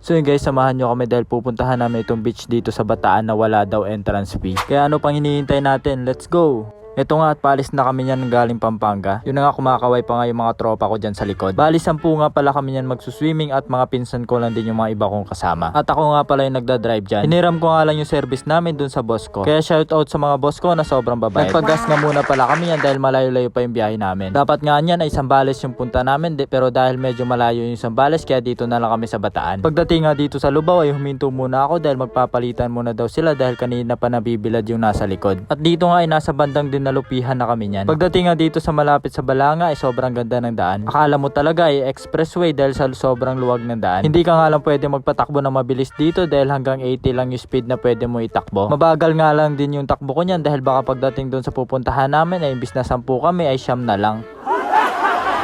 So yun guys, samahan nyo kami dahil pupuntahan namin itong beach dito sa Bataan na wala daw entrance fee. Kaya ano pang hinihintay natin? Let's go! Ito nga at paalis na kami niyan galing Pampanga. Yun na nga, kumakaway pa nga yung mga tropa ko dyan sa likod. Bali 10 nga pala kami niyan magsuswimming at mga pinsan ko lang din yung mga iba kong kasama. At ako nga pala yung nagdadrive dyan. Hiniram ko nga lang yung service namin dun sa boss ko. Kaya shoutout sa mga boss ko na sobrang babayad. Nagpagas nga muna pala kami yan dahil malayo-layo pa yung biyahe namin. Dapat nga niyan ay Zambales yung punta namin pero dahil medyo malayo yung Zambales kaya dito na lang kami sa Bataan. Pagdating nga dito sa Lubao ay huminto muna ako dahil magpapalitan muna daw sila dahil kanina pa nabibilad yung nasa likod. At dito nga ay nasa bandang dinalupihan na kami niyan. Pagdating nga dito sa malapit sa Balanga ay sobrang ganda ng daan. Akala mo talaga ay expressway dahil sa sobrang luwag ng daan. Hindi ka nga lang pwede magpatakbo na mabilis dito dahil hanggang 80 lang yung speed na pwede mo itakbo. Mabagal nga lang din yung takbo ko niyan dahil baka pagdating doon sa pupuntahan namin ay imbis na 10 kami ay 9 na lang.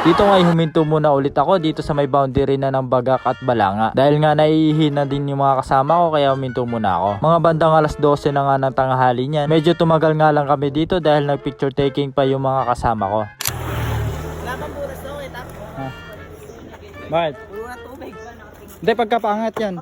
Dito nga huminto muna ulit ako dito sa may boundary na ng Bagak at Balanga. Dahil nga naiihi na din yung mga kasama ko kaya huminto muna ako. Mga bandang alas 12 na nga ng tanghali niyan. Medyo tumagal nga lang kami dito dahil nag picture taking pa yung mga kasama ko. Wala kang buras daw eh, Bakit? puro na tubig. Hindi, pagkapaangat yan.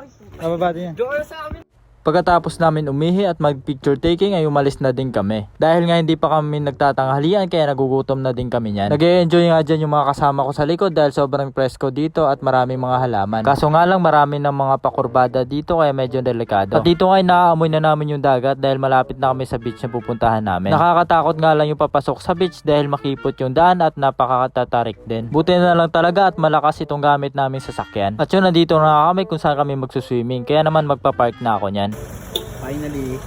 Nababati yan. Doon sa amin. Pagkatapos namin umihi at mag picture taking ay umalis na din kami. Dahil nga hindi pa kami nagtatanghalian kaya nagugutom na din kami niyan. Nag-e-enjoy nga dyan yung mga kasama ko sa likod dahil sobrang presko dito at maraming mga halaman. Kaso nga lang marami ng mga pakurbada dito kaya medyo delikado. At dito nga ay naaamoy na namin yung dagat dahil malapit na kami sa beach na pupuntahan namin. Nakakatakot nga lang yung papasok sa beach dahil makipot yung daan at napakatatarik din. Buti na lang talaga at malakas itong gamit naming sasakyan. At yun, nandito na kami kung saan kami magsuswimming kaya naman magpapark na ako niyan. Finally.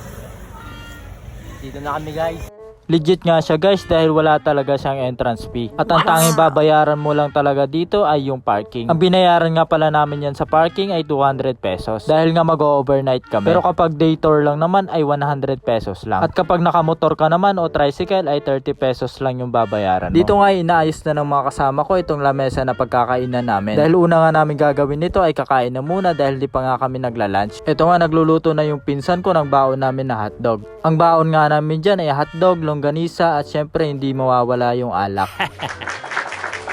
Dito na kami guys. Legit nga siya guys dahil wala talaga siyang entrance fee. At ang tanging babayaran mo lang talaga dito ay yung parking. Ang binayaran nga pala namin yan sa parking ay 200 pesos. Dahil nga mag-overnight kami. Pero kapag day tour lang naman ay 100 pesos lang. At kapag nakamotor ka naman o tricycle ay 30 pesos lang yung babayaran mo. Dito nga inaayos na ng mga kasama ko itong lamesa na pagkakainan namin. Dahil una nga namin gagawin nito ay kakain na muna dahil di pa nga kami nagla-lunch. Ito nga nagluluto na yung pinsan ko ng baon namin na hotdog. Ang baon nga namin dyan ay hotdog, longganisa at syempre hindi mawawala yung alak.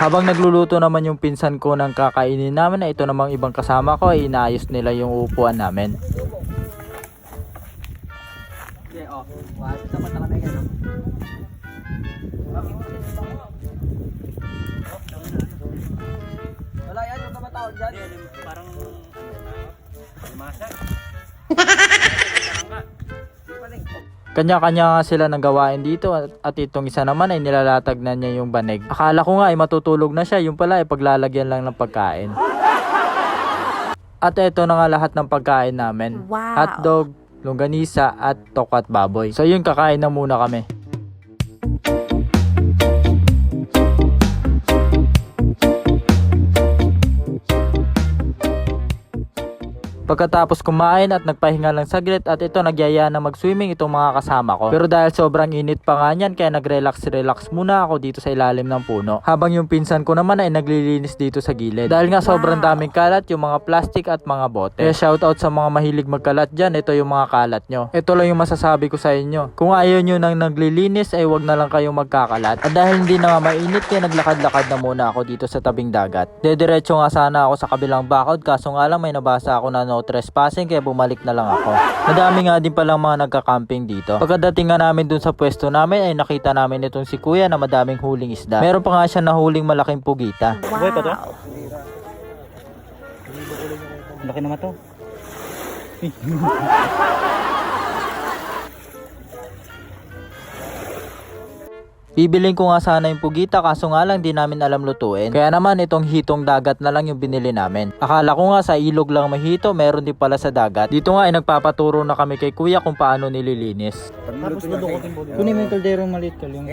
Habang nagluluto naman yung pinsan ko ng kakainin namin na ito namang ibang kasama ko ay inaayos nila yung upuan namin. Okay, oh. Wala dapat na kami ganun. Wala yan, yung kamatawag dyan. Parang masa. Kanya-kanya nga sila ng gawain dito at itong isa naman ay nilalatag na niya yung banig. Akala ko nga ay matutulog na siya, yung pala ay paglalagyan lang ng pagkain. At eto na nga lahat ng pagkain namin. Wow. Hotdog, longganisa at tokat baboy. So yun, kakain na muna kami. Pagkatapos kumain at nagpahinga lang saglit at ito nagyaya na mag-swimming itong mga kasama ko. Pero dahil sobrang init pa nga niyan kaya nag-relax muna ako dito sa ilalim ng puno. Habang yung pinsan ko naman ay naglilinis dito sa gilid. Dahil nga sobrang daming kalat yung mga plastic at mga bote. Kaya shoutout sa mga mahilig magkalat dyan, ito yung mga kalat nyo. Ito lang yung masasabi ko sa inyo. Kung ayaw nyo nang naglilinis ay wag na lang kayong magkakalat. At dahil hindi na nga mainit kaya naglakad-lakad na muna ako dito sa tabing dagat. Dediretso nga sana ako sa kabilang bakod kaso nga lang may nabasa ako na no trespassing kaya bumalik na lang ako. Madami nga din palang mga nagka-camping dito. Pagkadating nga namin dun sa pwesto namin ay nakita namin itong si kuya na madaming huling isda. Meron pa nga siya na huling malaking pugita. Wow. Laki naman to. Bibiling ko nga sana yung pugita kaso nga lang di namin alam lutuin. Kaya naman itong hitong dagat na lang yung binili namin. Akala ko nga sa ilog lang mahito, meron din pala sa dagat. Dito nga ay nagpapaturo na kami kay kuya kung paano nililinis. Tapos dudukutin mo. Kunin mo yung kaldero maliit ka yung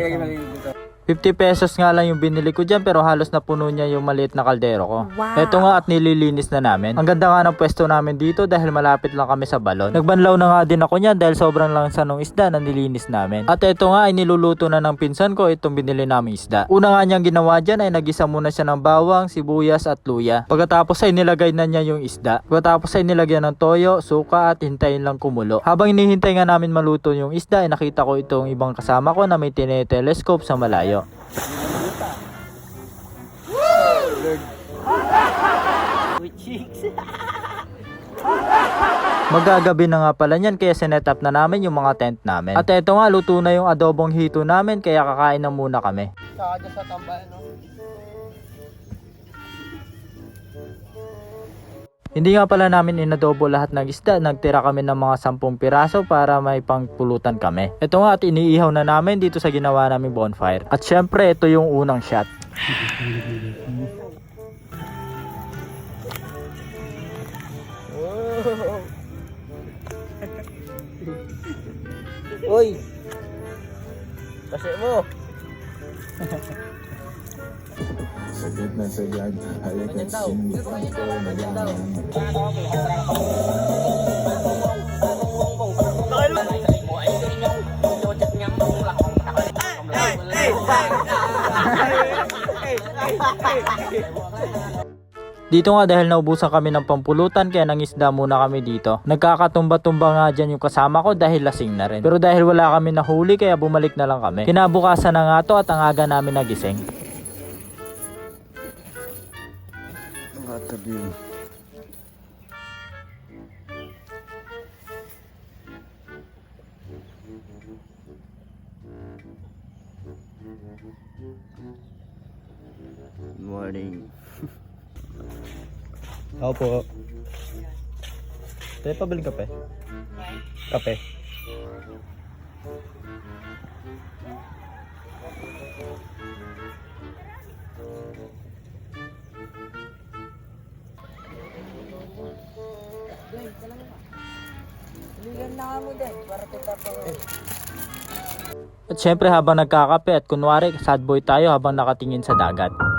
50 pesos nga lang yung binili ko dyan pero halos napuno niya yung maliit na kaldero ko. Wow. Eto nga at nililinis na namin. Ang ganda nga ng pwesto namin dito dahil malapit lang kami sa balon. Nagbanlaw na nga din ako niyan dahil sobrang langsa ng isda na nilinis namin. At eto nga ay niluluto na ng pinsan ko itong binili naming isda. Una nga niyang ginawa dyan ay nagisa muna siya ng bawang, sibuyas at luya. Pagkatapos ay nilagay na niya yung isda. Pagkatapos ay nilagyan ng toyo, suka at hintayin lang kumulo. Habang hinihintay nga namin maluto yung isda ay nakita ko itong ibang kasama ko na may tine-telescope sa malayo. With chicks. Magagabi na nga pala niyan kaya sinet up na namin yung mga tent namin. At eto nga, luto na yung adobong hito namin kaya kakain na muna kami. Saka dyan sa tambayan, no? Hindi nga pala namin inadobo lahat ng isda, nagtira kami ng mga 10 piraso para may pangpulutan kami. Ito nga at iniihaw na namin dito sa ginawa naming bonfire. At syempre ito yung unang shot. Uy! Kasi mo! Saglit na sagad, halagat daw. sinipang ko na lang. Dito nga dahil naubusan kami ng pampulutan kaya nangisda muna kami dito. Nagkakatumba-tumba nga dyan yung kasama ko dahil lasing na rin. Pero dahil wala kami nahuli kaya bumalik na lang kami. Kinabukasan na nga to at ang aga namin nagising. Nakatabi. Good morning. Ako po. Tayo pabili kape? Kape. At syempre habang nagkakape at kunwari sad boy tayo habang nakatingin sa dagat.